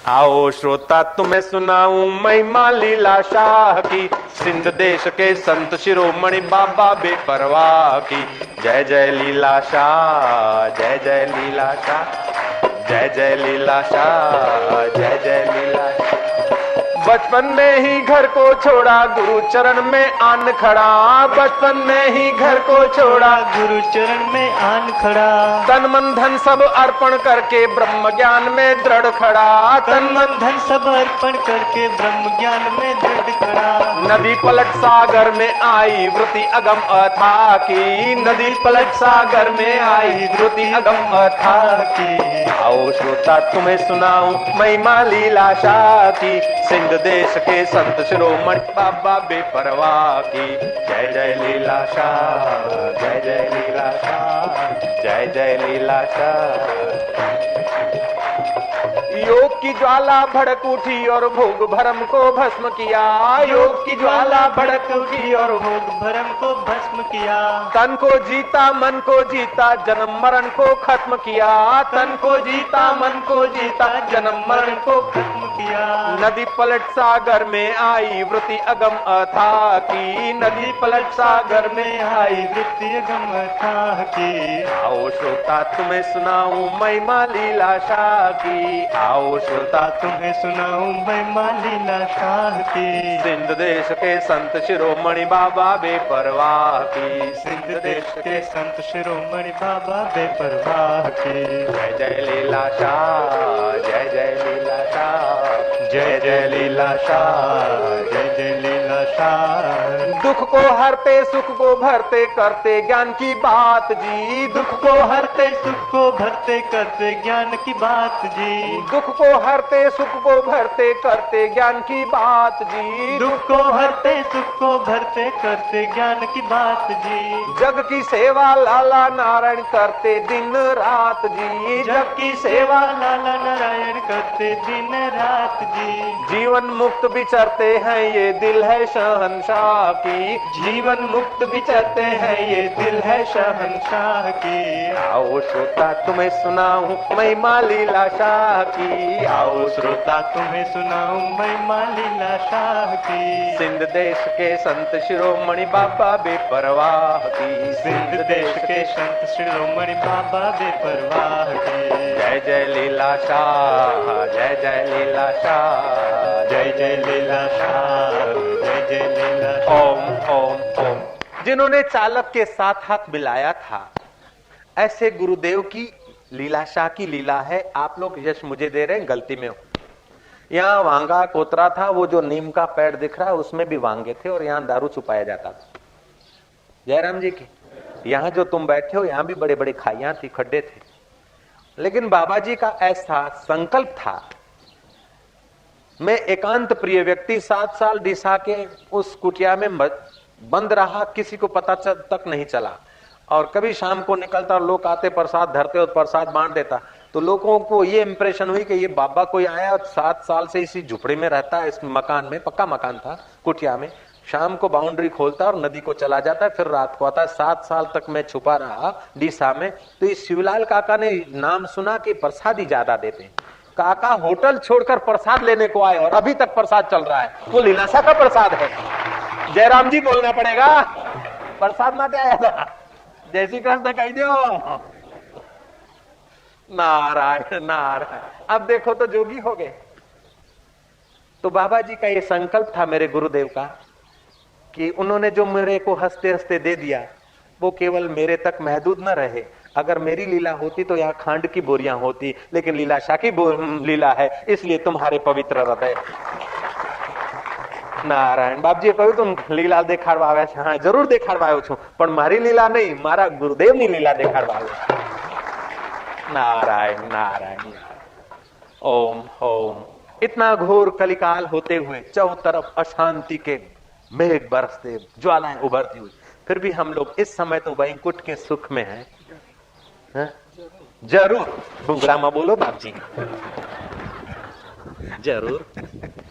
आओ श्रोता तुम्हें सुनाऊं महिमा लीला शाह की, सिंध देश के संत शिरोमणि बाबा बेपरवाह की। जय जय लीला शाह, जय जय लीला शाह, जय जय लीला शाह, जय जय लीला शाह। बचपन में ही घर को छोड़ा गुरु चरण में आन खड़ा, बचपन में ही घर को छोड़ा गुरु चरण में आन खड़ा। तन मन धन सब अर्पण करके ब्रह्म ज्ञान में दृढ़ खड़ा, तन मन धन सब अर्पण करके ब्रह्म ज्ञान में दृढ़ खड़ा। नदी पलट सागर में आई वृत्ति अगम अथाह की, नदी पलट सागर में आई वृत्ति अगम अथाह की। आओ श्रोता तुम्हें सुनाऊं महिमा लीला शाह की, सिंध देश के संत शिरोमणि बाबा बेपरवाह की। जय जय लीला शाह, जय जय लीला शाह, जय जय लीला शाह। योग की ज्वाला भड़क उठी और भोग भरम को भस्म किया, योग की ज्वाला भड़क उठी और भोग भरम को भस्म किया। तन को जीता मन को जीता जन्म मरण को खत्म किया, तन को जीता मन को जीता जन्म मरण को खत्म किया। नदी पलट सागर में आई वृत्ति अगम अथाह की, नदी पलट सागर में आई वृत्ति अगम अथाह की। आओ श्रोता तुम्हें सुनाऊं महिमा लीला शाह की, आओ श्रोता तुम्हें सुनाऊं महिमा लीला शाह की। सिंध देश के संत शिरोमणि बाबा बेपरवाह की, सिंध देश के संत शिरोमणि बाबा बेपरवाह की। जय जय लीला शाह, जय जय लीला शाह, जय जय लीला शाह, जय जय लीला शाह। दुख को हरते सुख को भरते करते ज्ञान की बात जी, दुख को हरते सुख को भरते करते ज्ञान की बात जी। दुख को हरते सुख को भरते करते ज्ञान की बात जी, दुख को हरते सुख को भरते करते ज्ञान की बात जी। जग की सेवा लाला नारायण करते दिन रात जी, जग की सेवा लाला नारायण करते दिन रात जी। जीवन मुक्त विचरते हैं ये दिल है शहंशाह की, जीवन मुक्त विचरते हैं ये दिल है शहंशाह की। आओ श्रोता तुम्हें सुनाऊं महिमा लीला शाह की, आओ श्रोता तुम्हें सुनाऊं महिमा लीला शाह की। सिंध देश के संत शिरोमणि बाबा बेपरवाह की, सिंध देश के संत शिरोमणि बाबा बेपरवाह की। जय जय लीला शाह, जय जय लीला शाह, जय जय लीला शाह, जय जय लीला शाह। ओम ओम ओम। जिन्होंने चालक के साथ हाथ मिलाया था, ऐसे गुरुदेव की लीला शाह की लीला है। आप लोग यश मुझे दे रहे हैं, गलती में हो। यहाँ वांगा कोतरा था, वो जो नीम का पेड़ दिख रहा है उसमें भी वांगे थे और यहाँ दारू छुपाया जाता था। जयराम जी की यहाँ जो तुम बैठे हो यहाँ भी बड़े बड़े खाइयां थी, खड्डे थे, लेकिन बाबा जी का ऐसा संकल्प था, मैं एकांत प्रिय व्यक्ति 7 साल डिसा के उस कुटिया में बंद रहा, किसी को पता तक नहीं चला। और कभी शाम को निकलता और लोग आते प्रसाद धरते और प्रसाद बांट देता, तो लोगों को ये इंप्रेशन हुई कि ये बाबा कोई आया और 7 साल से इसी झुपड़ी में रहता है, इस मकान में, पक्का मकान था कुटिया में। शाम को बाउंड्री खोलता और नदी को चला जाता है, फिर रात को आता है। 7 साल तक मैं छुपा रहा डीसा में, तो इस शिवलाल काका ने नाम सुना कि प्रसाद ही ज्यादा देते हैं। काका होटल छोड़कर प्रसाद लेने को आए और अभी तक प्रसाद चल रहा है, वो लीलाशाह का प्रसाद है। जयराम जी बोलना पड़ेगा, प्रसाद माते आया था। जय श्री कृष्ण कह दो। नारायण नारायण। अब देखो तो जोगी हो गए। तो बाबा जी का ये संकल्प था मेरे गुरुदेव का कि उन्होंने जो मेरे को हंसते हंसते दे दिया वो केवल मेरे तक महदूद न रहे। अगर मेरी लीला होती तो यहाँ खांड की बोरियां होती, लेकिन लीलाशाह की लीला है, इसलिए तुम्हारे पवित्र हृदय। नारायण बाप जी कहू तुम लीला देखाड़वा छे। हाँ जरूर देखाड़वायो छू, पण मारी लीला नहीं, मारा गुरुदेव नी लीला देखाड़वायो। नारायण नारायण। ओम ओम। इतना घोर कलिकाल होते हुए चौतरफ अशांति के मेघ बरसते, ज्वालाएं उभरती हुई, फिर भी हम लोग इस समय तो वैकुंठ के सुख में हैं। जरूर डूंगरा में बोलो बाप जी, जरूर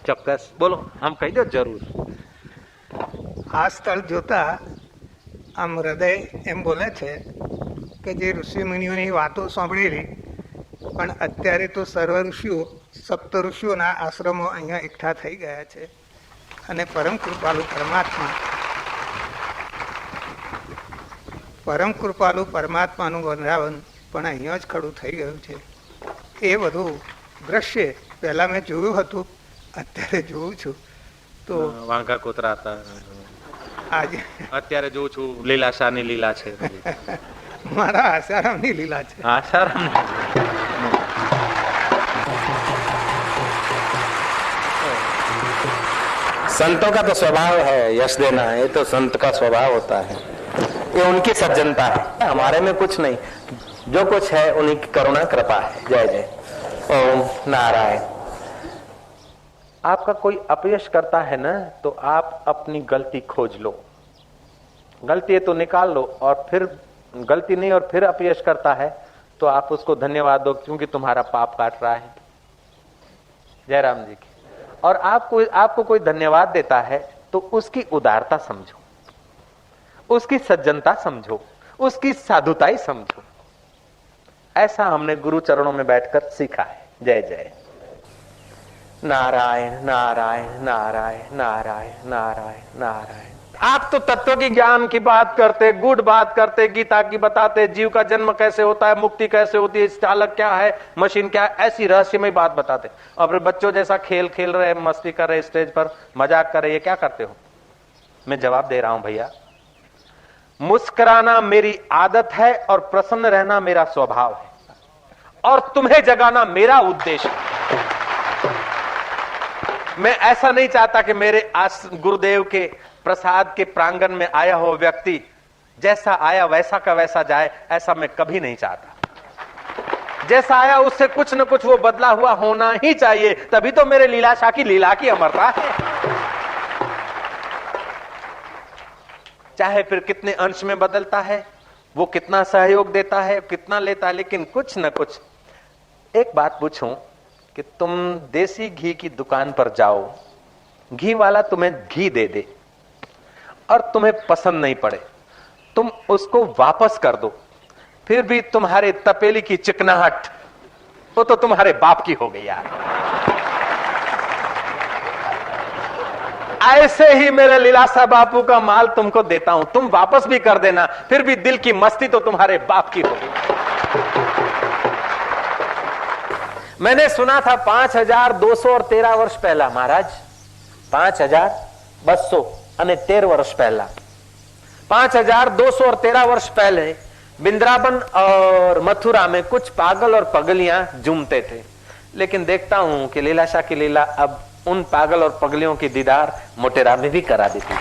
ચોક્કસ બોલો, આમ કહી દો જरूर। આ સ્થળ જોતા આમ હૃદય એમ બોલે છે કે જે ઋષિ મુનિઓની વાતો સાંભળેલી, પણ અત્યારે તો સર્વ ઋષિઓ સપ્ત ઋષિઓના આશ્રમો અહીંયા એકઠા થઈ ગયા છે અને પરમ કૃપાલુ પરમાત્માનું વંદાવન પણ અહીંયા જ ખડું થઈ ગયું છે. એ બધું દ્રશ્ય પહેલા મેં જોયું હતું, અત્યારે જોઉં છું તો વાંકા કોતરા હતા, આજે અત્યારે જોઉં છું લીલાશાની લીલા છે. મારા આસારામની લીલા છે. आसाराम संतों का तो स्वभाव है यश देना, ये तो संत का स्वभाव होता है, ये उनकी सज्जनता है, हमारे में कुछ नहीं, जो कुछ है उन्हीं की करुणा कृपा है. जय जय ओम नारायण. आपका कोई अपयश करता है ना, तो आप अपनी गलती खोज लो, गलती है तो निकाल लो, और फिर गलती नहीं और फिर अपयश करता है तो आप उसको धन्यवाद दो, क्योंकि तुम्हारा पाप काट रहा है. जयराम जी की. और आपको कोई धन्यवाद देता है तो उसकी उदारता समझो, उसकी सज्जनता समझो, उसकी साधुताई समझो. ऐसा हमने गुरु चरणों में बैठकर सीखा है. जय जय. नारायण नारायण नारायण नारायण नारायण नारायण. आप तो तत्व की ज्ञान की बात करते, गुड बात करते, गीता की बताते, जीव का जन्म कैसे होता है, मुक्ति कैसे होती है, चालक क्या है, मशीन क्या है, ऐसी रहस्यमय बात बताते. और फिर बच्चों जैसा खेल खेल रहे, मस्ती कर रहे, स्टेज पर मजाक कर रहे, ये क्या करते हो? मैं जवाब दे रहा हूं भैया. मुस्कुराना मेरी आदत है और प्रसन्न रहना मेरा स्वभाव है, और तुम्हें जगाना मेरा उद्देश्य है. मैं ऐसा नहीं चाहता कि मेरे गुरुदेव के प्रसाद के प्रांगण में आया हो व्यक्ति जैसा आया वैसा का वैसा जाए, ऐसा मैं कभी नहीं चाहता. जैसा आया उससे कुछ न कुछ वो बदला हुआ होना ही चाहिए, तभी तो मेरे लीलाशाह की लीला की अमरता है. चाहे फिर कितने अंश में बदलता है, वो कितना सहयोग देता है, कितना लेता है, लेकिन कुछ न कुछ. एक बात पूछूं कि तुम देसी घी की दुकान पर जाओ, घी वाला तुम्हें घी दे दे और तुम्हें पसंद नहीं पड़े, तुम उसको वापस कर दो, फिर भी तुम्हारे तपेली की चिकनाहट वो तो तुम्हारे बाप की हो गई यार. ऐसे ही मेरे लीलाशाह बापू का माल तुमको देता हूं, तुम वापस भी कर देना, फिर भी दिल की मस्ती तो तुम्हारे बाप की हो गई. मैंने सुना था 5213 વર્ષ પહેલા મહારાજ, 5200 અને 13 વર્ષ પહેલા, 5213 વર્ષ पहले वृंदावन और मथुरा में कुछ पागल और पगलियां झूमते थे. लेकिन देखता हूं कि लीलाशाह की लीला अब उन पागल और पगलियों की दीदार मोटेरा में भी करा देती.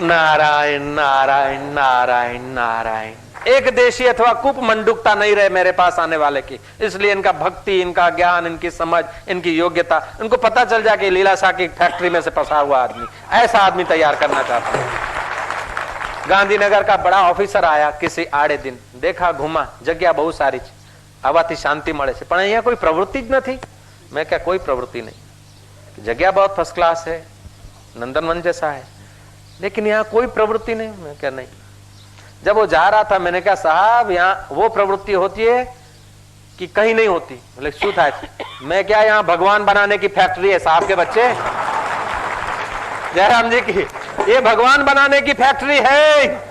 नारायण नारायण नारायण नारायण. एक देशी अथवा कुप मंडुकता नहीं रहे मेरे पास आने वाले की. इसलिए इनका भक्ति, इनका ज्ञान, इनकी समझ, इनकी योग्यता, इनको पता चल जाए कि लीलाशाह की फैक्ट्री में से फंसा हुआ आदमी, ऐसा आदमी तैयार करना चाहता हूं. गांधीनगर का बड़ा ऑफिसर आया किसी आड़े दिन, देखा, घूमा, जगह बहुत सारी છે, આવાથી શાંતિ મળે છે, પણ અહીંયા કોઈ પ્રવૃત્તિ જ નથી. मैं क्या कोई प्रवृत्ति नहीं, जगह बहुत फर्स्ट क्लास है, नंदनवन जैसा है, लेकिन यहाँ कोई प्रवृत्ति नहीं. मैं क्या नहीं. जब वो जा रहा था मैंने कहा साहब यहाँ वो प्रवृत्ति होती है कि कहीं नहीं होती. बोले शू था? मैं क्या यहाँ भगवान बनाने की फैक्ट्री है साहब के बच्चे? जयराम जी की, ये भगवान बनाने की फैक्ट्री है.